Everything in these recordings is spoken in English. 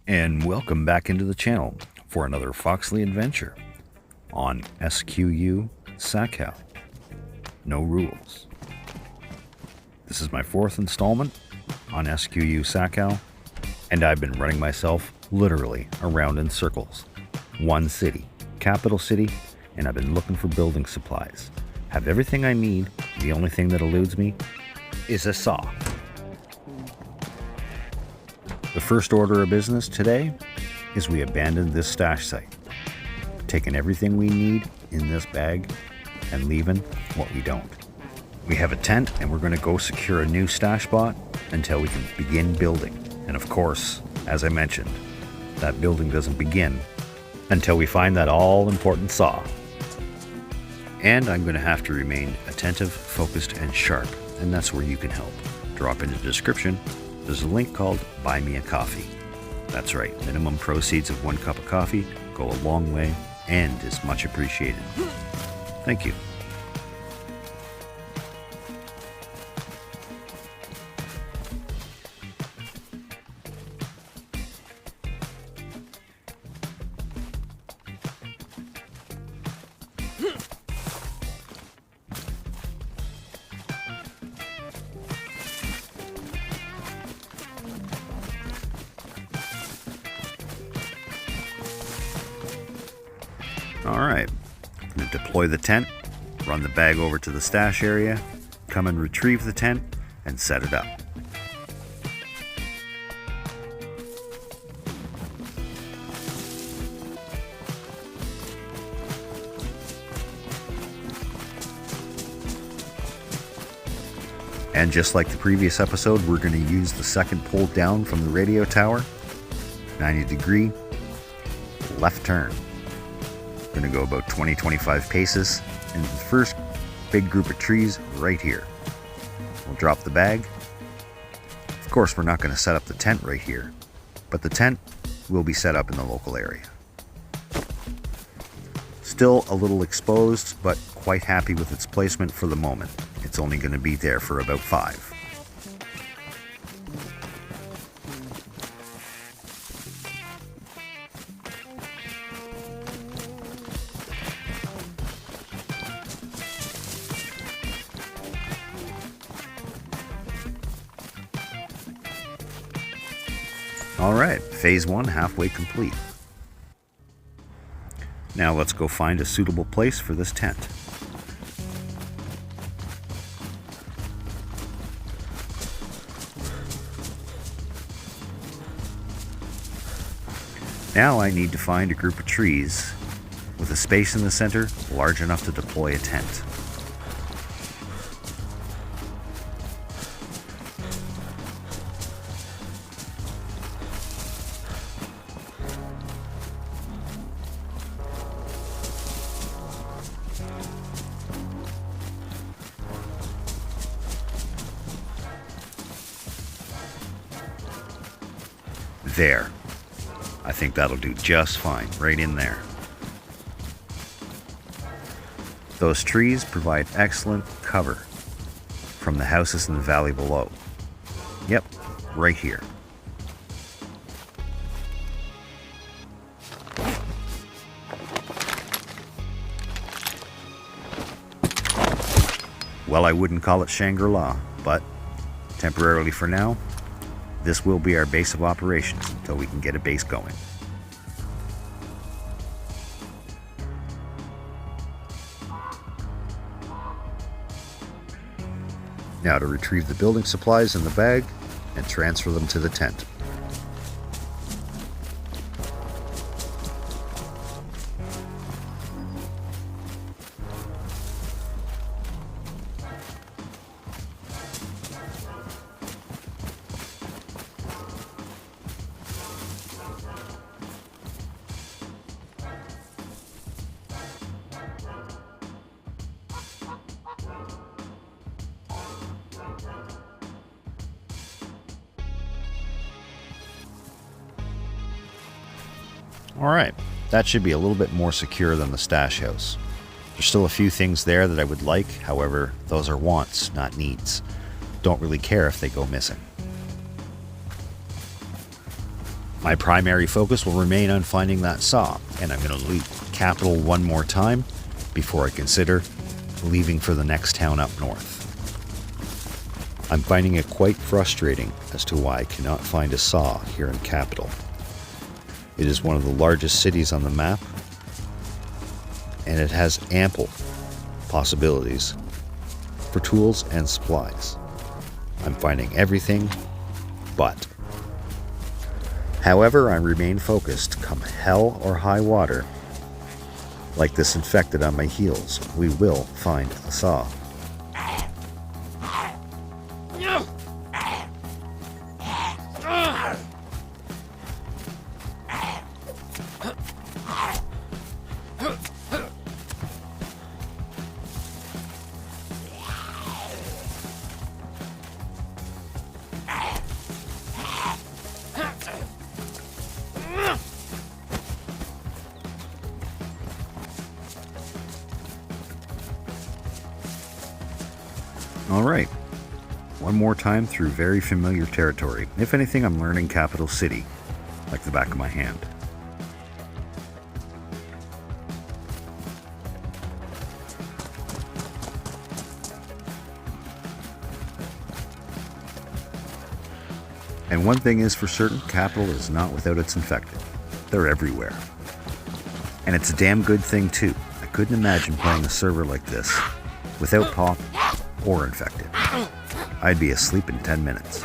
And welcome back into the channel for another Foxley adventure on SQU Sakhal. No rules. This is my fourth installment on SQU Sakhal, and I've been running myself literally around in circles. One city, capital city, and I've been looking for building supplies. Have everything I need. The only thing that eludes me is a saw. The first order of business today is we abandon this stash site, taking everything we need in this bag and leaving what we don't. We have a tent and we're going to go secure a new stash spot until we can begin building. And of course, as I mentioned, that building doesn't begin until we find that all-important saw. And I'm going to have to remain attentive, focused, and sharp, and that's where you can help. Drop in the description. There's a link called Buy Me a Coffee. That's right, minimum proceeds of 1 cup of coffee go a long way and is much appreciated. Thank you. Alright, I'm going to deploy the tent, run the bag over to the stash area, come and retrieve the tent, and set it up. And just like the previous episode, we're going to use the second pull down from the radio tower, 90-degree left turn. We're going to go about 20-25 paces into the first big group of trees right here. We'll drop the bag. Of course, we're not going to set up the tent right here, but the tent will be set up in the local area. Still a little exposed, but quite happy with its placement for the moment. It's only going to be there for about 5. Alright, phase 1 halfway complete. Now let's go find a suitable place for this tent. Now I need to find a group of trees with a space in the center large enough to deploy a tent. There. I think that'll do just fine, right in there. Those trees provide excellent cover from the houses in the valley below. Yep, right here. Well, I wouldn't call it Shangri-La, but temporarily for now, this will be our base of operations until we can get a base going. Now to retrieve the building supplies in the bag and transfer them to the tent. Alright, that should be a little bit more secure than the stash house. There's still a few things there that I would like, however, those are wants, not needs. Don't really care if they go missing. My primary focus will remain on finding that saw, and I'm going to leave capital one more time before I consider leaving for the next town up north. I'm finding it quite frustrating as to why I cannot find a saw here in Capital. It is one of the largest cities on the map, and it has ample possibilities for tools and supplies. I'm finding everything but. However, I remain focused come hell or high water. Like this infected on my heels, we will find a saw. All right, one more time through very familiar territory. If anything, I'm learning Capital City like the back of my hand. And one thing is for certain, Capital is not without its infected. They're everywhere. And it's a damn good thing too. I couldn't imagine playing a server like this without pop or infected. I'd be asleep in 10 minutes.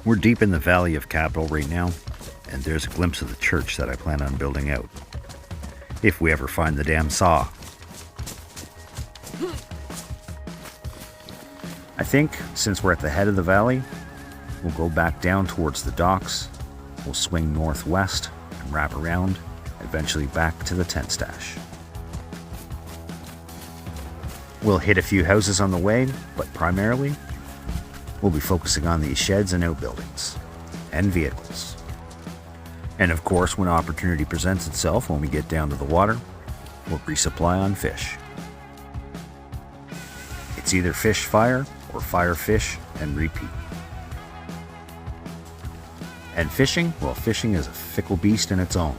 We're deep in the Valley of Capital right now, and there's a glimpse of the church that I plan on building out. If we ever find the damn saw. I think, since we're at the head of the valley, we'll go back down towards the docks, we'll swing northwest and wrap around, eventually back to the tent stash. We'll hit a few houses on the way, but primarily, we'll be focusing on these sheds and outbuildings, and vehicles. And of course, when opportunity presents itself, when we get down to the water, we'll resupply on fish. It's either fish fire or fire fish and repeat. And fishing, well, fishing is a fickle beast in its own.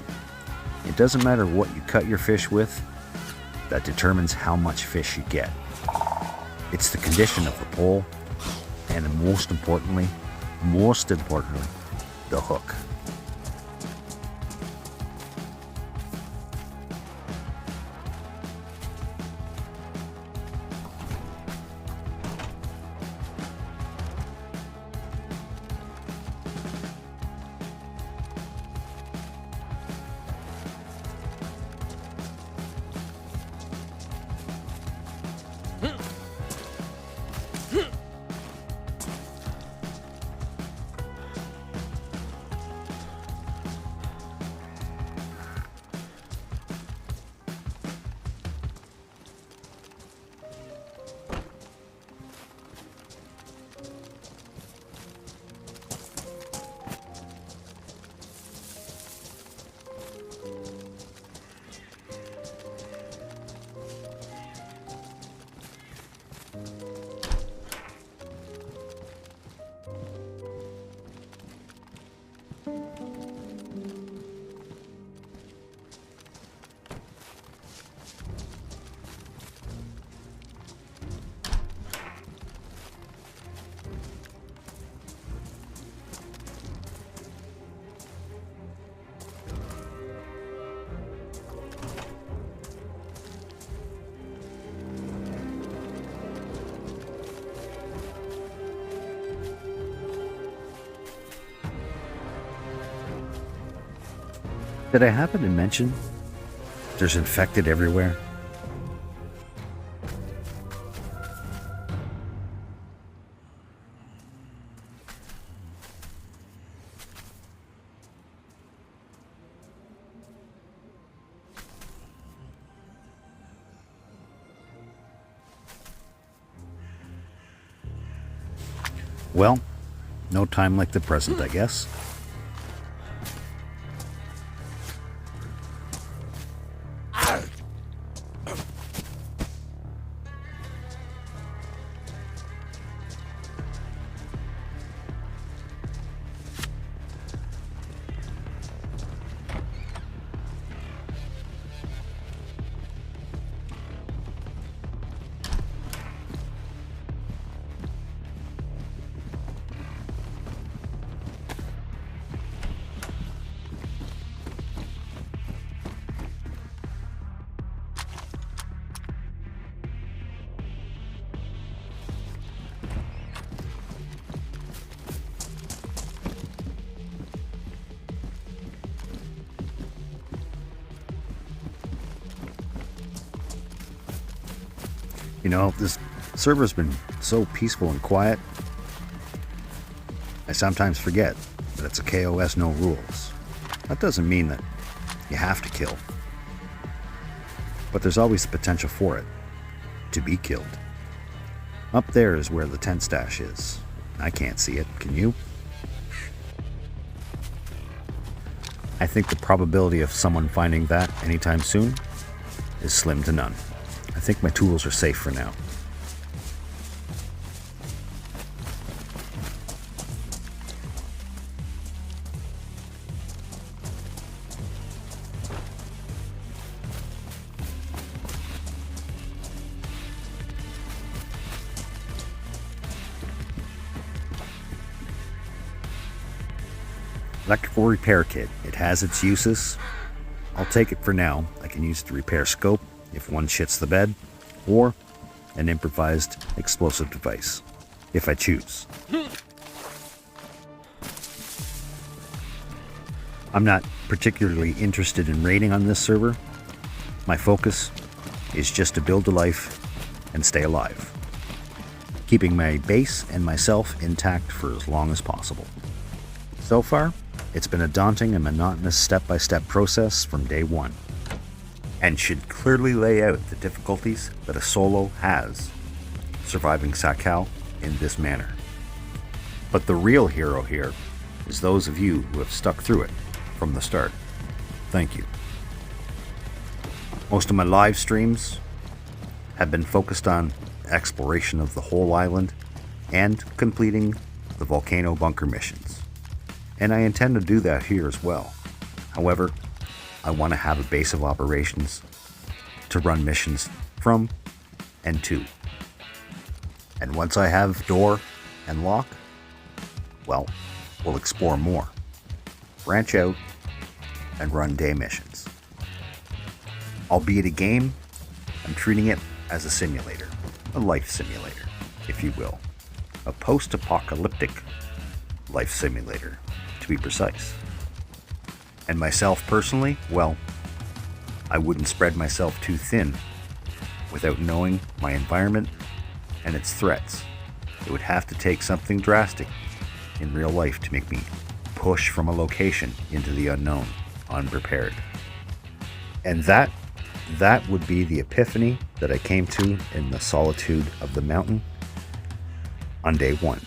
It doesn't matter what you cut your fish with, that determines how much fish you get. It's the condition of the pole, and most importantly, the hook. Did I happen to mention there's infected everywhere? Well, no time like the present, I guess. You know, this server's been so peaceful and quiet, I sometimes forget that it's a KOS no rules. That doesn't mean that you have to kill, but there's always the potential for it to be killed. Up there is where the tent stash is. I can't see it, can you? I think the probability of someone finding that anytime soon is slim to none. I think my tools are safe for now. Electrical repair kit. It has its uses. I'll take it for now. I can use it to repair scope if one shits the bed, or an improvised explosive device, if I choose. I'm not particularly interested in raiding on this server. My focus is just to build a life and stay alive, keeping my base and myself intact for as long as possible. So far, it's been a daunting and monotonous step-by-step process from day one, and should clearly lay out the difficulties that a solo has surviving Sakhal in this manner. But the real hero here is those of you who have stuck through it from the start. Thank you. Most of my live streams have been focused on exploration of the whole island and completing the volcano bunker missions. And I intend to do that here as well. However, I want to have a base of operations to run missions from and to. And once I have door and lock, well, we'll explore more, branch out, and run day missions. Albeit a game, I'm treating it as a simulator, a life simulator, if you will. A post-apocalyptic life simulator, to be precise. And myself personally, well, I wouldn't spread myself too thin without knowing my environment and its threats. It would have to take something drastic in real life to make me push from a location into the unknown, unprepared. And that would be the epiphany that I came to in the solitude of the mountain on day one.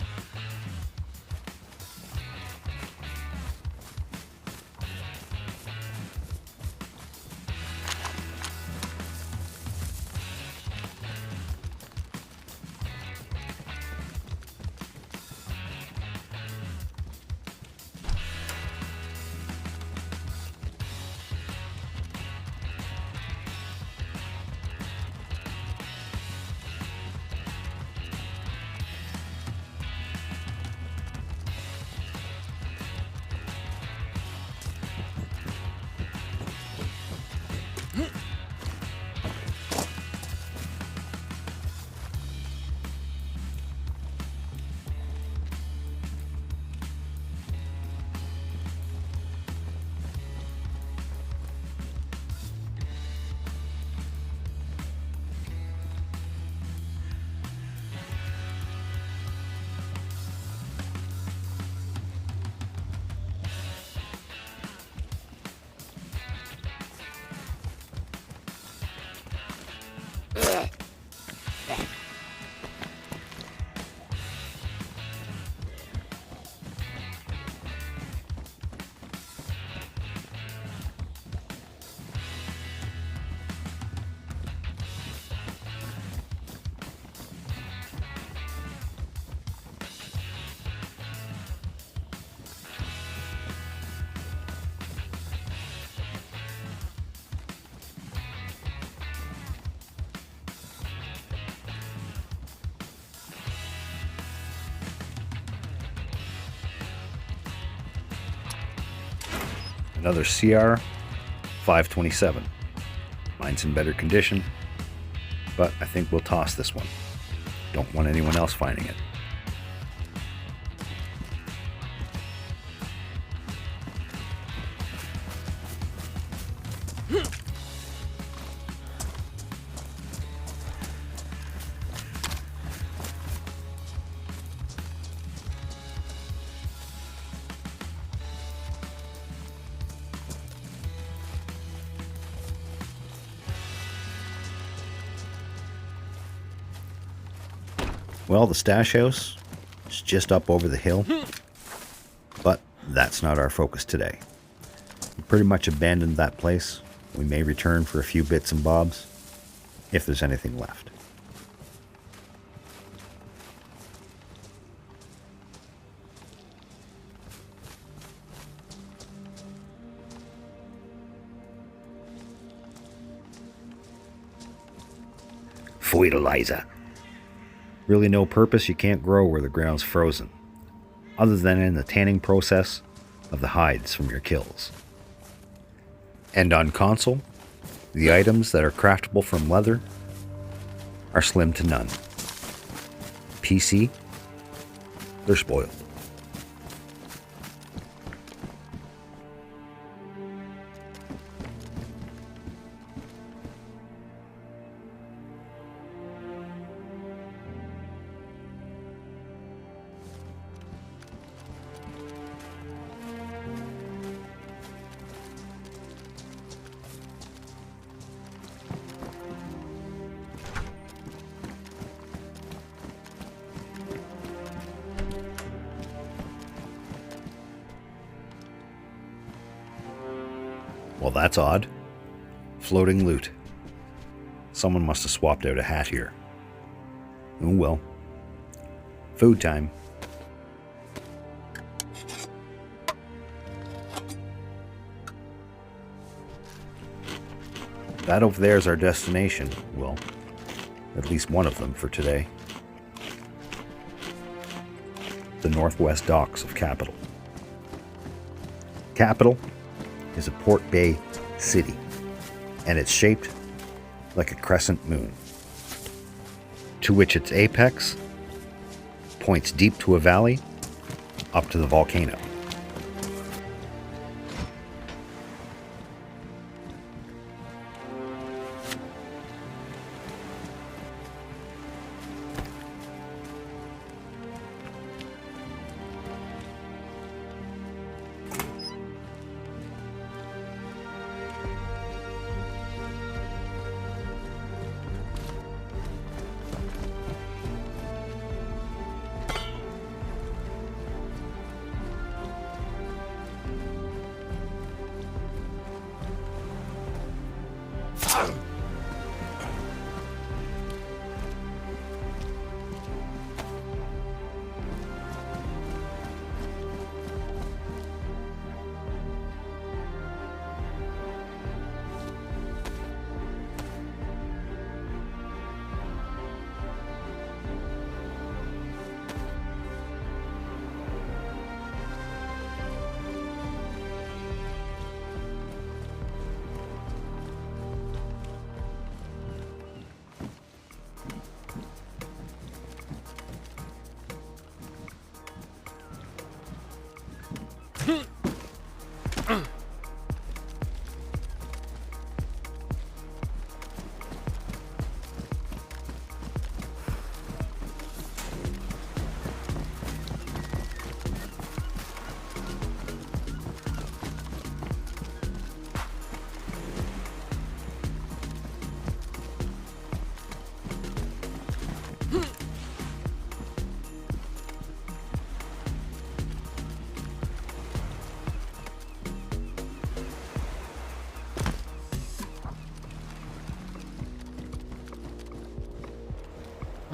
Another CR 527. Mine's in better condition, but I think we'll toss this one. Don't want anyone else finding it. Well, the stash house is just up over the hill, but that's not our focus today. We pretty much abandoned that place. We may return for a few bits and bobs, if there's anything left. Fertilizer. Really no purpose. You can't grow where the ground's frozen, other than in the tanning process of the hides from your kills. And on console, the items that are craftable from leather are slim to none. PC, they're spoiled. Well, that's odd. Floating loot. Someone must have swapped out a hat here. Oh well. Food time. That over there is our destination. Well, at least one of them for today. The northwest docks of Capital. Capital is a Port Bay city, and it's shaped like a crescent moon, to which its apex points deep to a valley up to the volcano.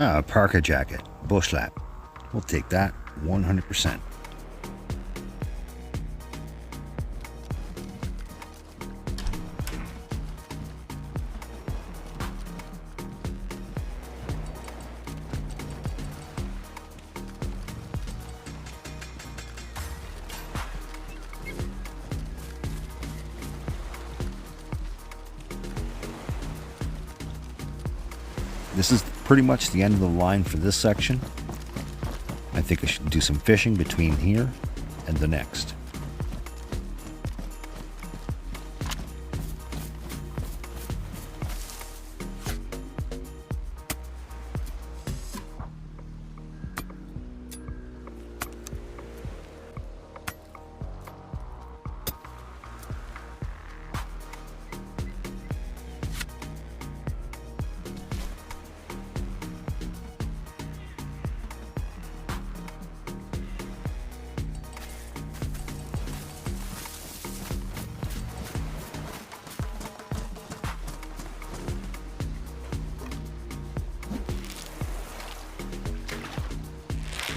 A parka jacket, bush lap. We'll take that 100%. This is pretty much the end of the line for this section. I think I should do some fishing between here and the next.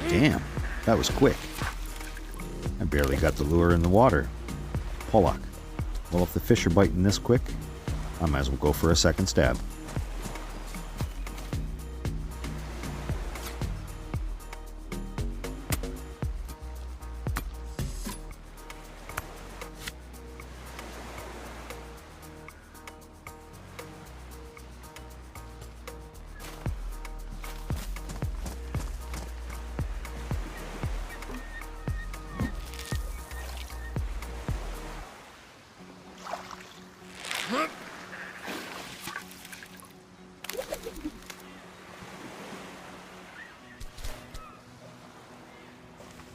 Damn, that was quick. I barely got the lure in the water. Pollock. Well, if the fish are biting this quick, I might as well go for a second stab.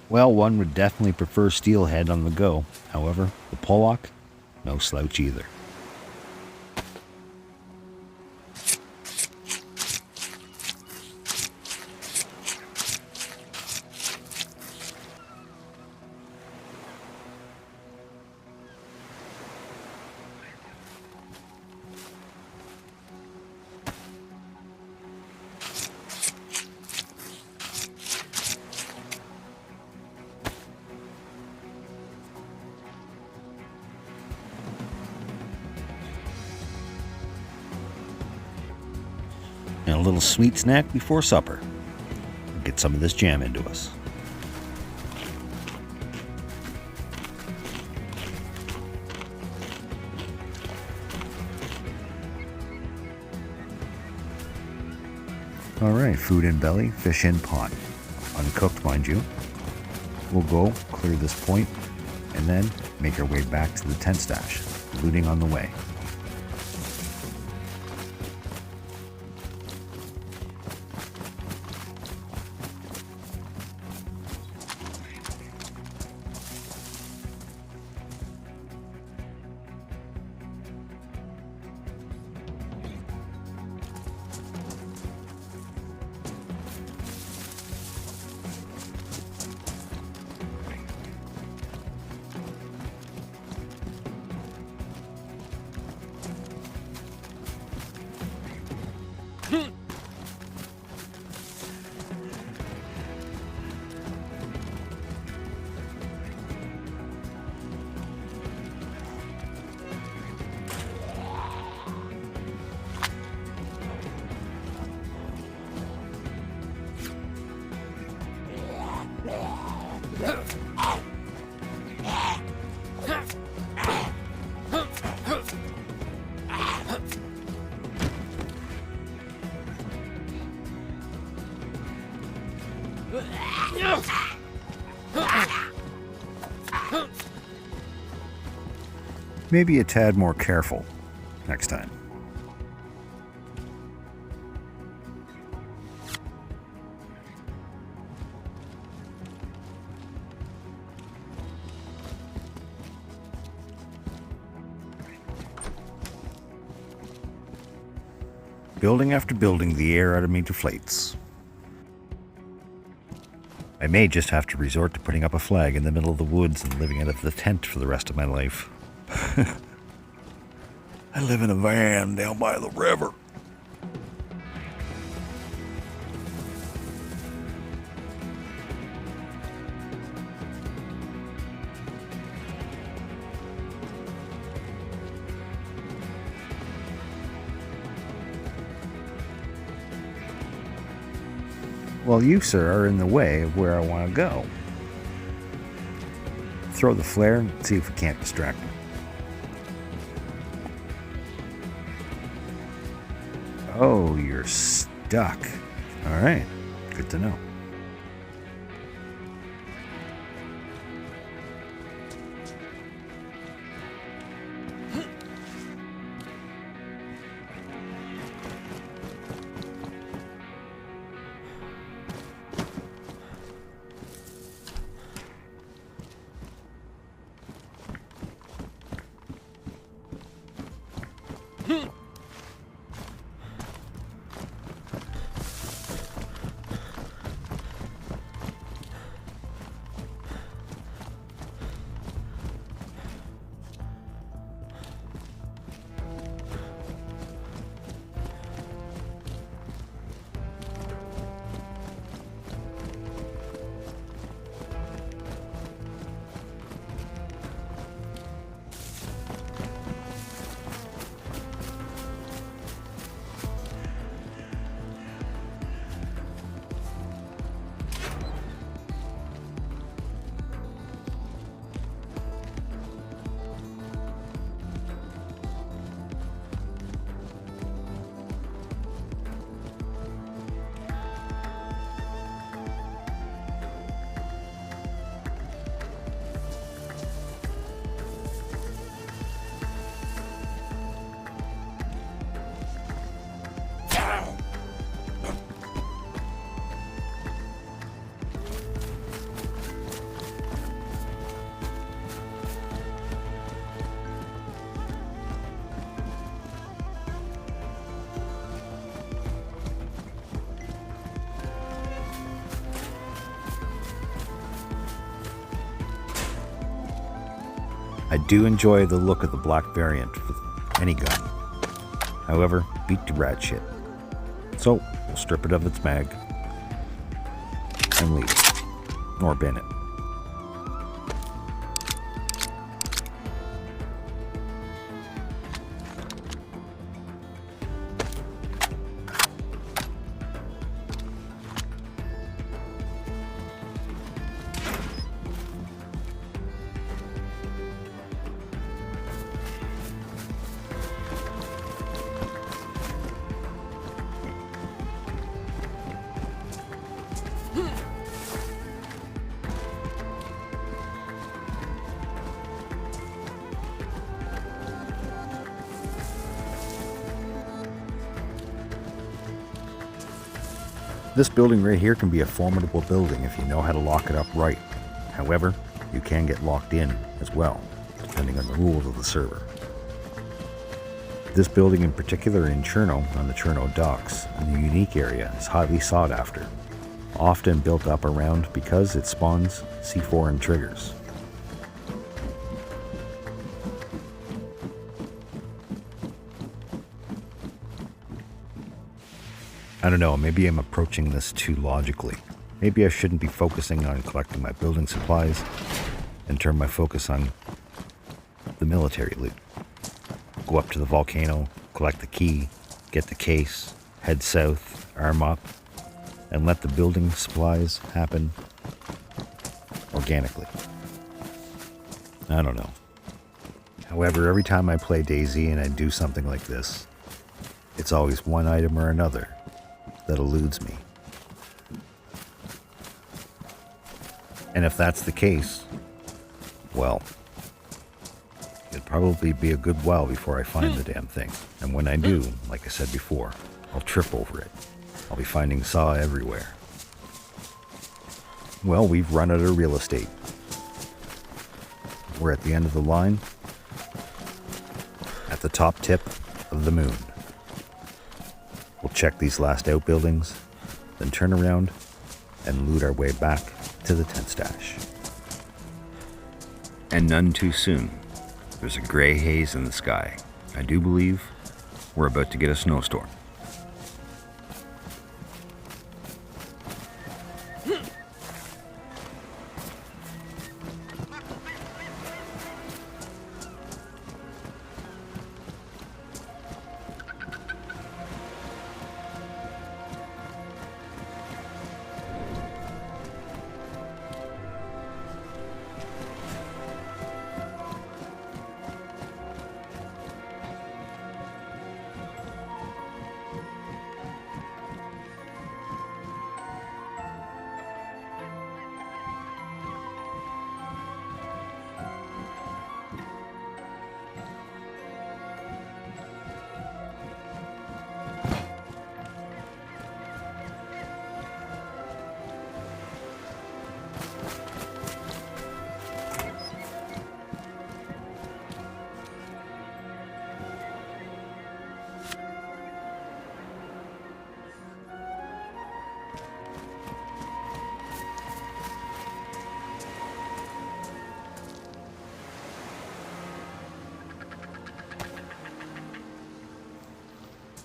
Well, one would definitely prefer steelhead on the go. However, the pollock, no slouch either. And a little sweet snack before supper. Get some of this jam into us. Alright, food in belly, fish in pot. Uncooked, mind you. We'll go clear this point and then make our way back to the tent stash, looting on the way. Maybe a tad more careful next time. Building after building, the air out of me deflates. I may just have to resort to putting up a flag in the middle of the woods and living out of the tent for the rest of my life. I live in a van down by the river. Well, you, sir, are in the way of where I want to go. Throw the flare and see if we can't distract him. Oh, you're duck. All right, good to know. I do enjoy the look of the black variant with any gun. However, beat to rat shit. So, we'll strip it of its mag and leave it, or bin it. This building right here can be a formidable building if you know how to lock it up right. However, you can get locked in as well, depending on the rules of the server. This building in particular in Cherno, on the Cherno docks, in the unique area, is highly sought after, often built up around because it spawns C4 and triggers. I don't know, maybe I'm approaching this too logically. Maybe I shouldn't be focusing on collecting my building supplies and turn my focus on the military loot. Go up to the volcano, collect the key, get the case, head south, arm up, and let the building supplies happen organically. I don't know. However, every time I play DayZ and I do something like this, it's always one item or another that eludes me. And if that's the case, well, it'd probably be a good while before I find the damn thing. And when I do, like I said before, I'll trip over it. I'll be finding saw everywhere. Well, we've run out of real estate. We're at the end of the line, at the top tip of the moon. We'll check these last outbuildings, then turn around and loot our way back to the tent stash. And none too soon. There's a gray haze in the sky. I do believe we're about to get a snowstorm.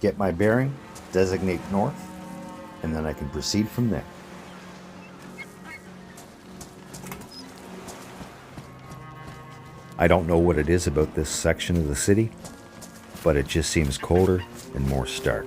get my bearing, designate north, and then I can proceed from there. I don't know what it is about this section of the city, but it just seems colder and more stark.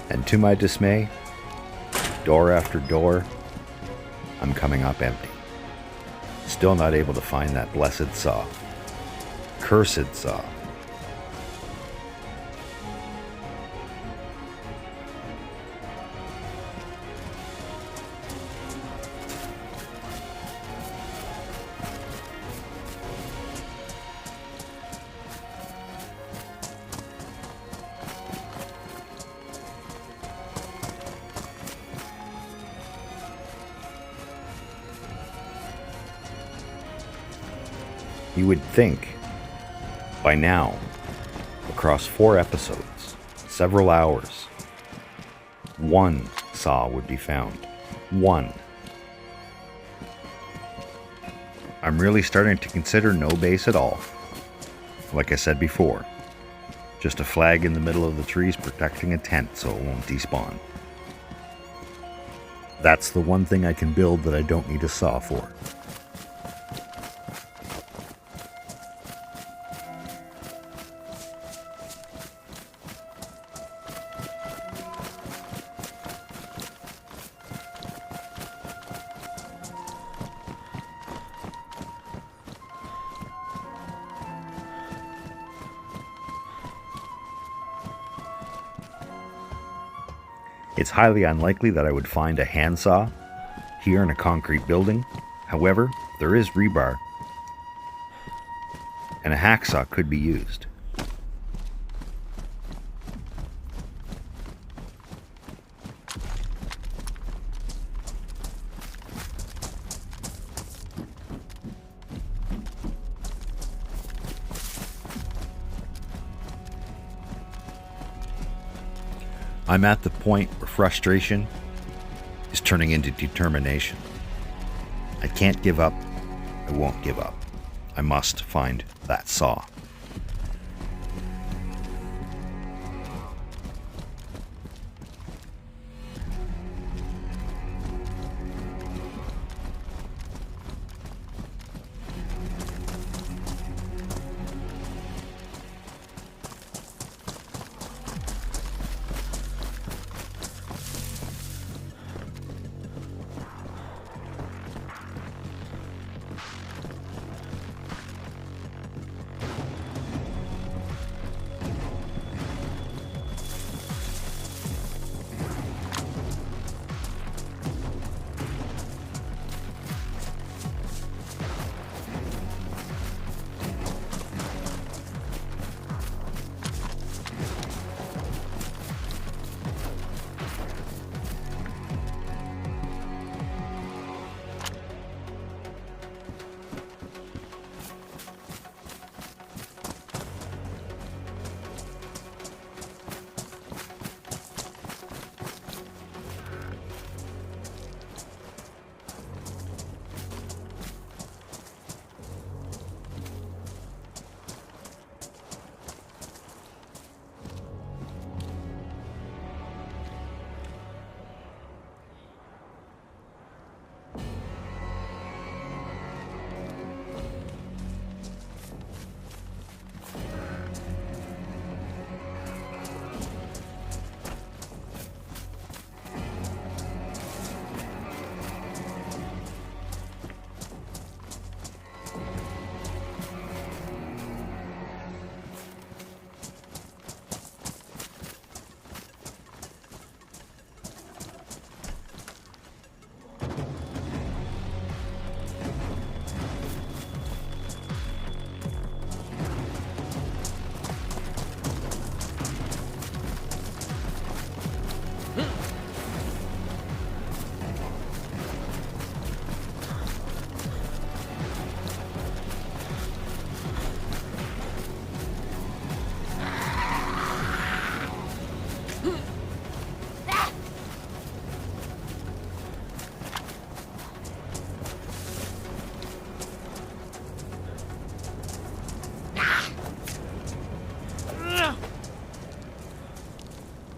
And to my dismay, door after door, I'm coming up empty. Still not able to find that blessed saw. Cursed saw. You would think, by now, across 4 episodes, several hours, one saw would be found. One. I'm really starting to consider no base at all. Like I said before, just a flag in the middle of the trees protecting a tent so it won't despawn. That's the one thing I can build that I don't need a saw for. It's highly unlikely that I would find a handsaw here in a concrete building. However, there is rebar, and a hacksaw could be used. I'm at the point where frustration is turning into determination. I can't give up. I won't give up. I must find that saw.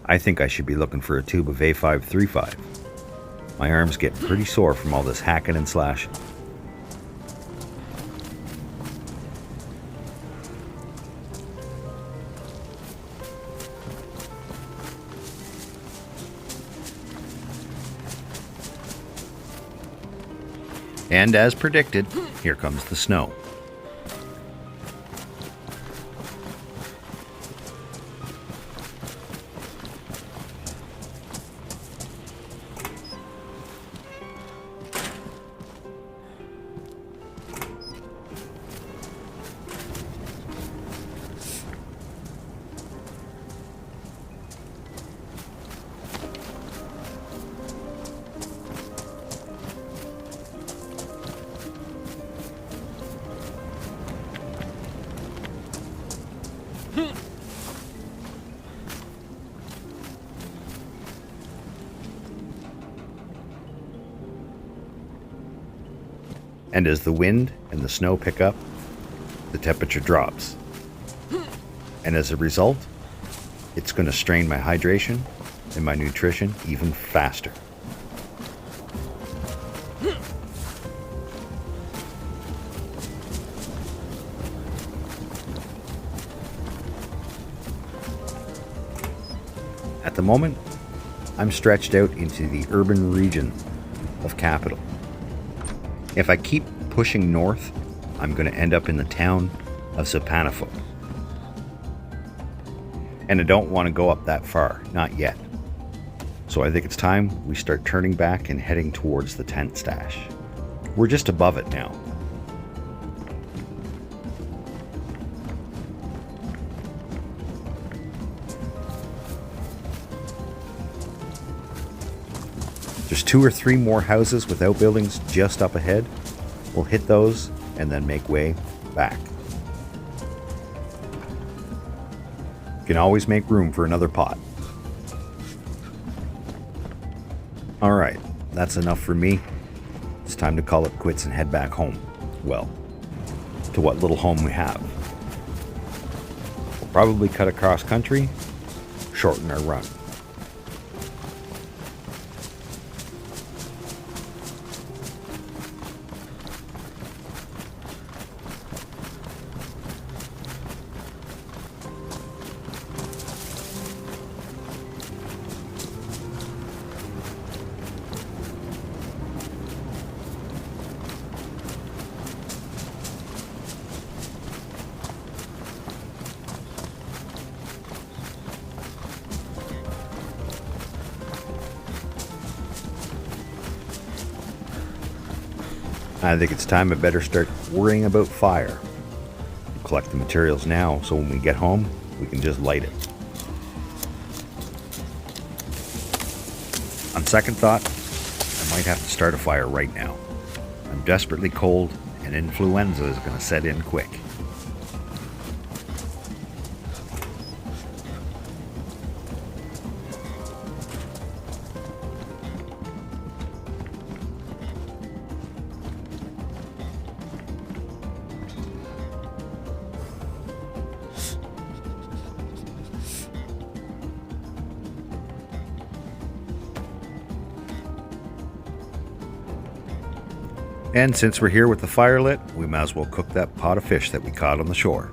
I think I should be looking for a tube of A535. My arms get pretty sore from all this hacking and slashing. And as predicted, here comes the snow. And as the wind and the snow pick up, the temperature drops. And as a result, it's going to strain my hydration and my nutrition even faster. At the moment, I'm stretched out into the urban region of Capital. If I keep pushing north, I'm going to end up in the town of Sakhal. And I don't want to go up that far, not yet. So I think it's time we start turning back and heading towards the tent stash. We're just above it now. There's 2 or 3 more houses with outbuildings just up ahead. We'll hit those and then make way back. You can always make room for another pot. Alright, that's enough for me. It's time to call it quits and head back home. Well, to what little home we have. We'll probably cut across country, shorten our run. I think it's time I better start worrying about fire. Collect the materials now so when we get home, we can just light it. On second thought, I might have to start a fire right now. I'm desperately cold and influenza is going to set in quick. And since we're here with the fire lit, we might as well cook that pot of fish that we caught on the shore.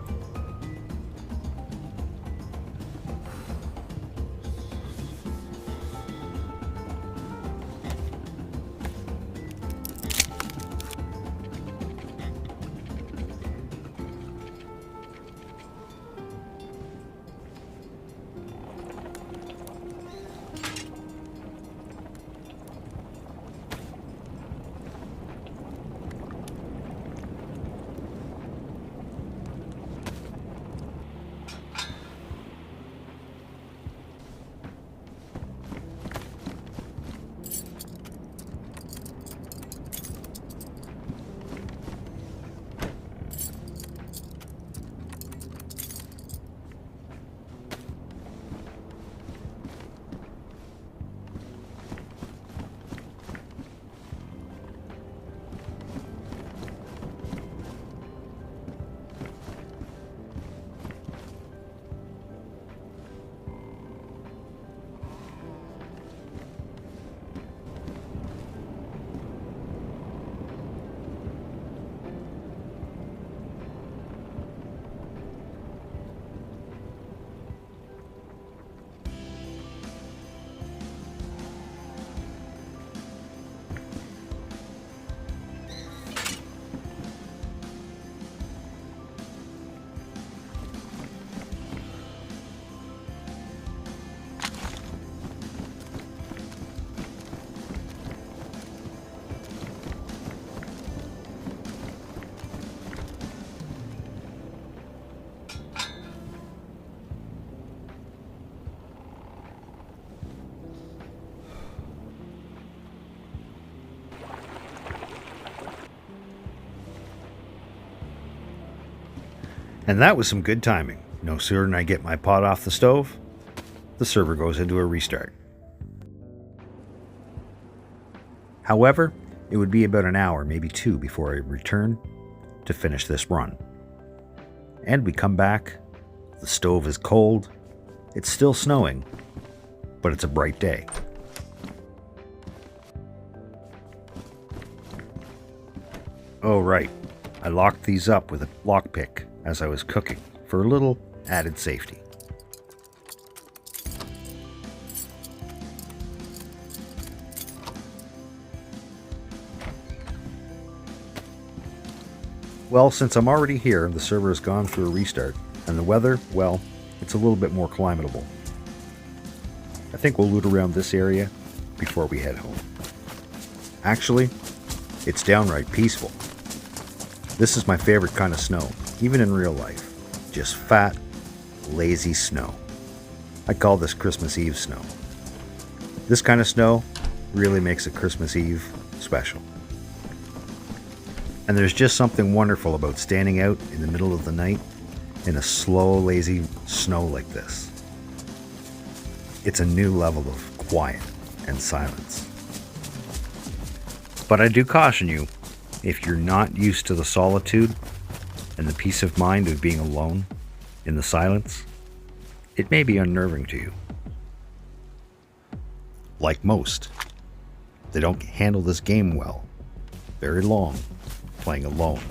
And that was some good timing. No sooner than I get my pot off the stove, the server goes into a restart. However, it would be about an hour, maybe two, before I return to finish this run. And we come back, the stove is cold, it's still snowing, but it's a bright day. Oh right, I locked these up with a lockpick as I was cooking for a little added safety. Well, since I'm already here, the server has gone through a restart, and the weather, well, it's a little bit more climatable. I think we'll loot around this area before we head home. Actually, it's downright peaceful. This is my favorite kind of snow, even in real life. Just fat, lazy snow. I call this Christmas Eve snow. This kind of snow really makes a Christmas Eve special. And there's just something wonderful about standing out in the middle of the night in a slow, lazy snow like this. It's a new level of quiet and silence. But I do caution you, if you're not used to the solitude and the peace of mind of being alone in the silence, it may be unnerving to you. Like most, they don't handle this game well. Very long, playing alone.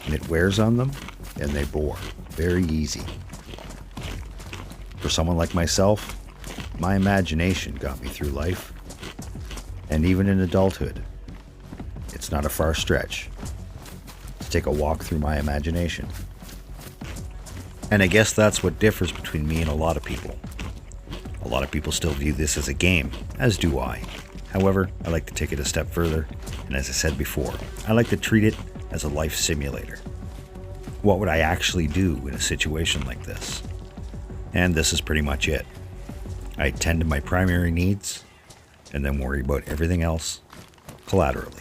And it wears on them, and they bore. Very easy. For someone like myself, my imagination got me through life. And even in adulthood, it's not a far stretch to take a walk through my imagination. And I guess that's what differs between me and a lot of people. A lot of people still view this as a game, as do I. However, I like to take it a step further, and as I said before, I like to treat it as a life simulator. What would I actually do in a situation like this? And this is pretty much it. I tend to my primary needs, and then worry about everything else collaterally.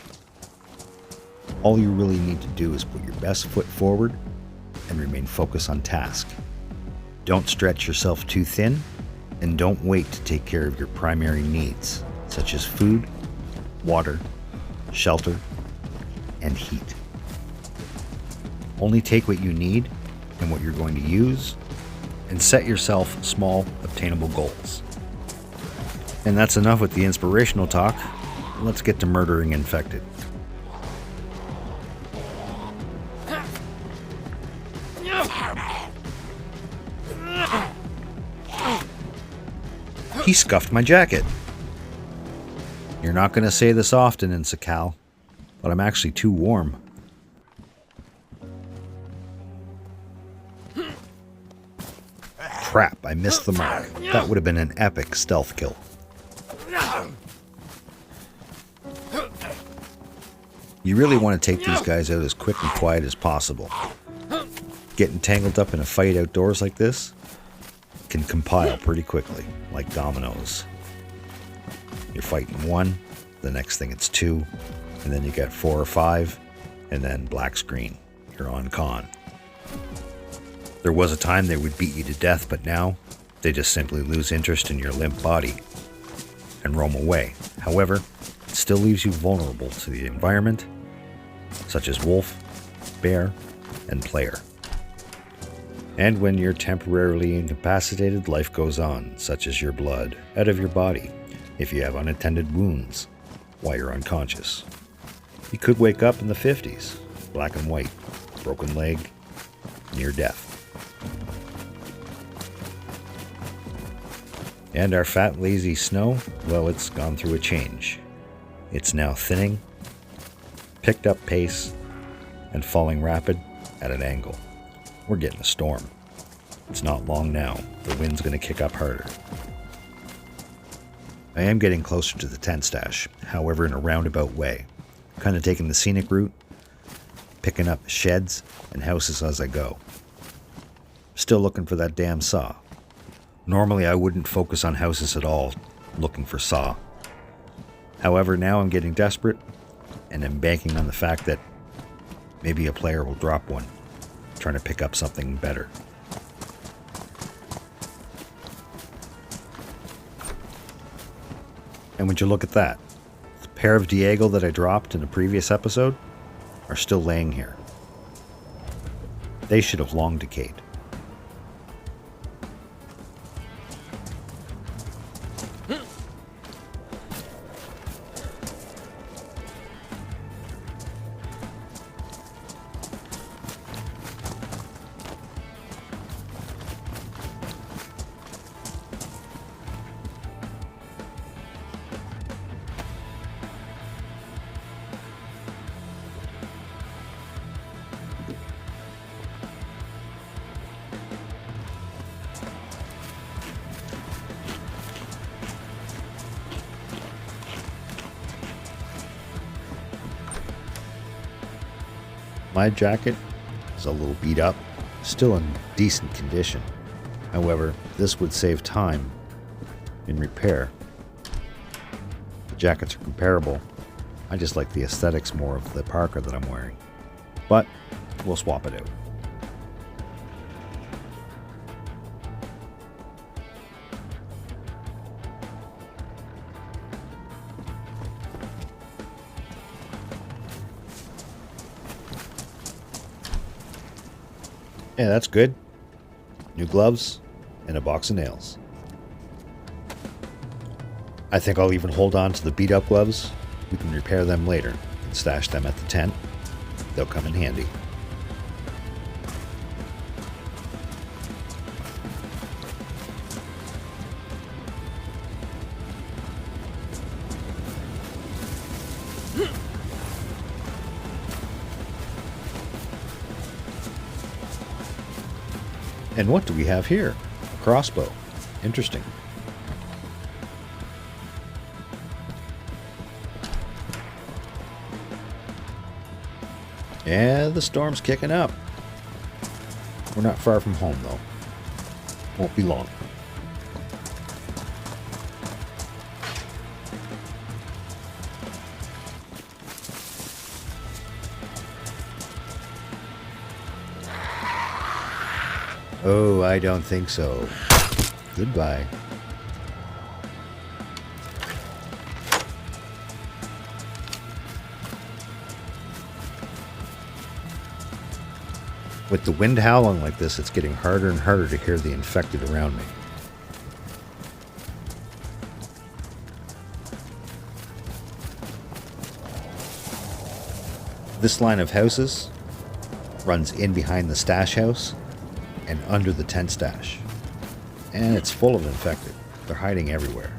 All you really need to do is put your best foot forward and remain focused on task. Don't stretch yourself too thin, and don't wait to take care of your primary needs, such as food, water, shelter, and heat. Only take what you need and what you're going to use, and set yourself small, obtainable goals. And that's enough with the inspirational talk. Let's get to murdering infected. He scuffed my jacket. You're not going to say this often in Sakhal, but I'm actually too warm. Crap, I missed the mark. That would have been an epic stealth kill. You really want to take these guys out as quick and quiet as possible. Getting tangled up in a fight outdoors like this can compile pretty quickly, like dominoes. You're fighting one, the next thing it's two, and then you got 4 or 5, and then black screen. You're on con. There was a time they would beat you to death, but now they just simply lose interest in your limp body and roam away. However, it still leaves you vulnerable to the environment, such as wolf, bear, and player. And when you're temporarily incapacitated, life goes on, such as your blood out of your body if you have unattended wounds while you're unconscious. You could wake up in the 50s, black and white, broken leg, near death. And our fat, lazy snow, well, it's gone through a change. It's now thinning, picked up pace, and falling rapid at an angle. We're getting a storm. It's not long now. The wind's going to kick up harder. I am getting closer to the tent stash, however in a roundabout way. Kind of taking the scenic route, picking up sheds and houses as I go. Still looking for that damn saw. Normally I wouldn't focus on houses at all, looking for saw. However, now I'm getting desperate, and I'm banking on the fact that maybe a player will drop one. trying to pick up something better. And would you look at that? The pair of Diego that I dropped in a previous episode are still laying here. They should have long decayed. My jacket is a little beat up, still in decent condition. However, this would save time in repair. The jackets are comparable. I just like the aesthetics more of the parka that I'm wearing. But we'll swap it out. Yeah, that's good. New gloves and a box of nails. I think I'll even hold on to the beat up gloves. We can repair them later and stash them at the tent. They'll come in handy. And what do we have here? A crossbow. Interesting. Yeah, the storm's kicking up. We're not far from home, though. Won't be long. Oh, I don't think so. Goodbye. With the wind howling like this, it's getting harder and harder to hear the infected around me. This line of houses runs in behind the stash house and under the tent stash. And it's full of infected. They're hiding everywhere.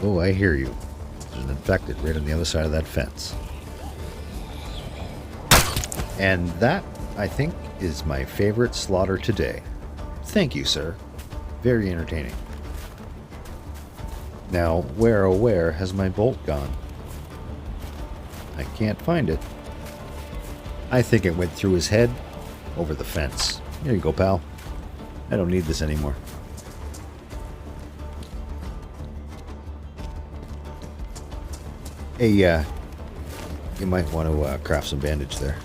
Oh, I hear you. There's an infected right on the other side of that fence. And that, I think, is my favorite slaughter today. Thank you, sir. Very entertaining. Now, where oh where has my bolt gone? I can't find it. I think it went through his head over the fence. Here you go, pal. I don't need this anymore. Hey, you might want to craft some bandage there.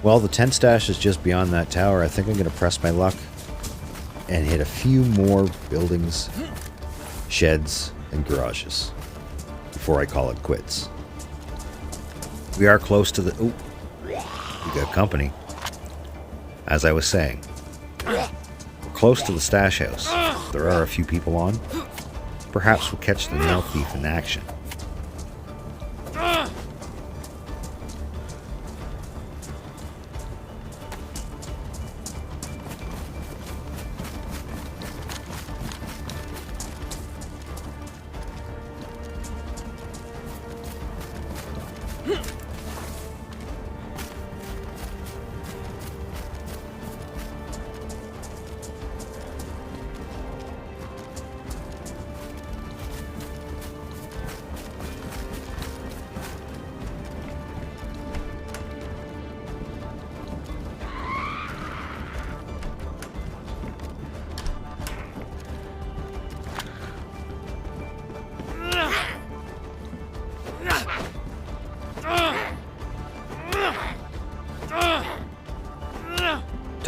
Well, the tent stash is just beyond that tower. I think I'm going to press my luck and hit a few more buildings, sheds, and garages before I call it quits. We are close to the... Oh, we got company. As I was saying, we're close to the stash house. There are a few people on. Perhaps we'll catch the nail thief in action.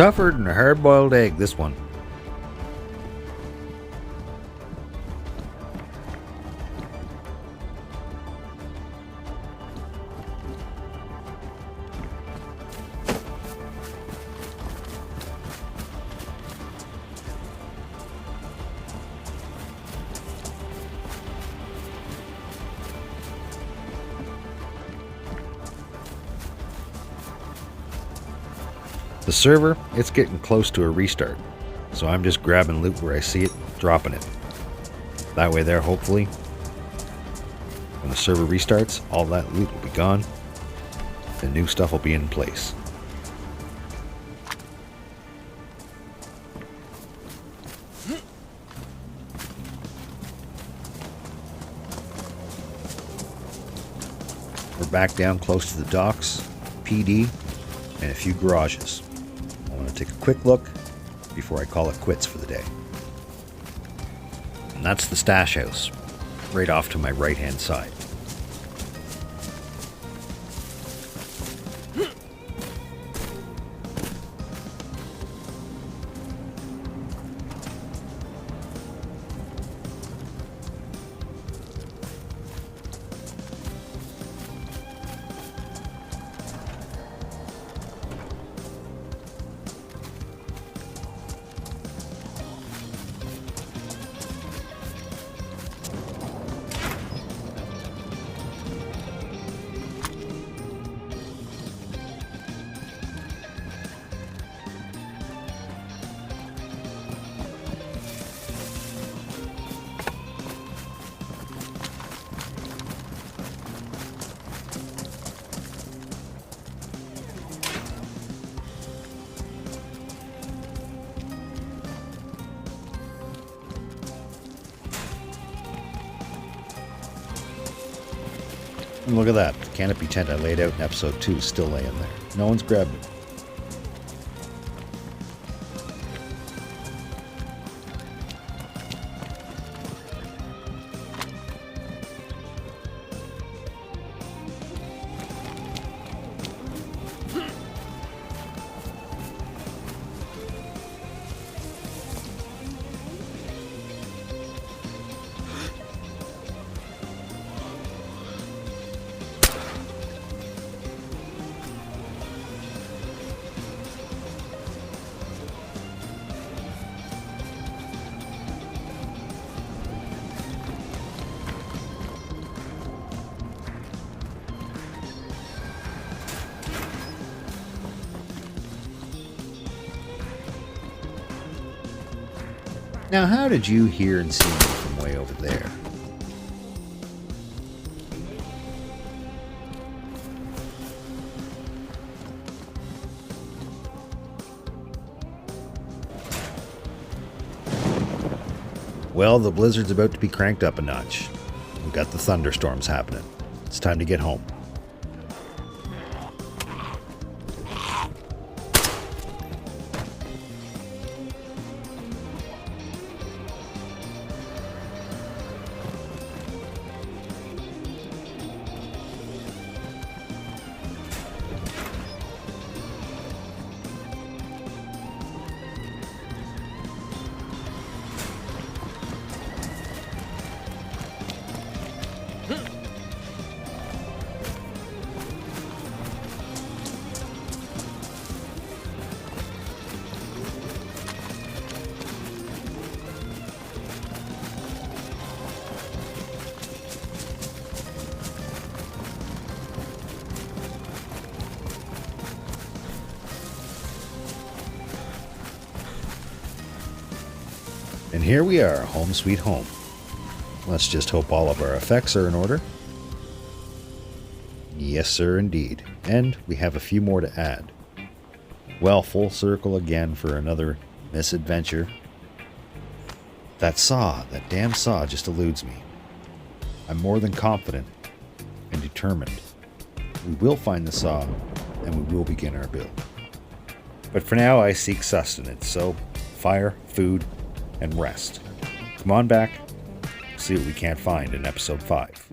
Tougher than a hard-boiled egg, this one. The server, it's getting close to a restart, so I'm just grabbing loot where I see it, dropping it. That way there, hopefully, when the server restarts, all that loot will be gone, the new stuff will be in place. We're back down close to the docks, PD, and a few garages. I want to take a quick look before I call it quits for the day. And that's the stash house, right off to my right-hand side. And look at that, the canopy tent I laid out in episode 2 is still laying there. No one's grabbed it. Now, how did you hear and see me from way over there? Well, the blizzard's about to be cranked up a notch. We've got the thunderstorms happening. It's time to get home. And here we are, home sweet home. Let's just hope all of our effects are in order. Yes, sir, indeed. And we have a few more to add. Well, full circle again for another misadventure. That damn saw just eludes me. I'm more than confident and determined. We will find the saw, and we will begin our build. But for now, I seek sustenance, so fire, food, and rest. Come on back, see what we can't find in episode 5.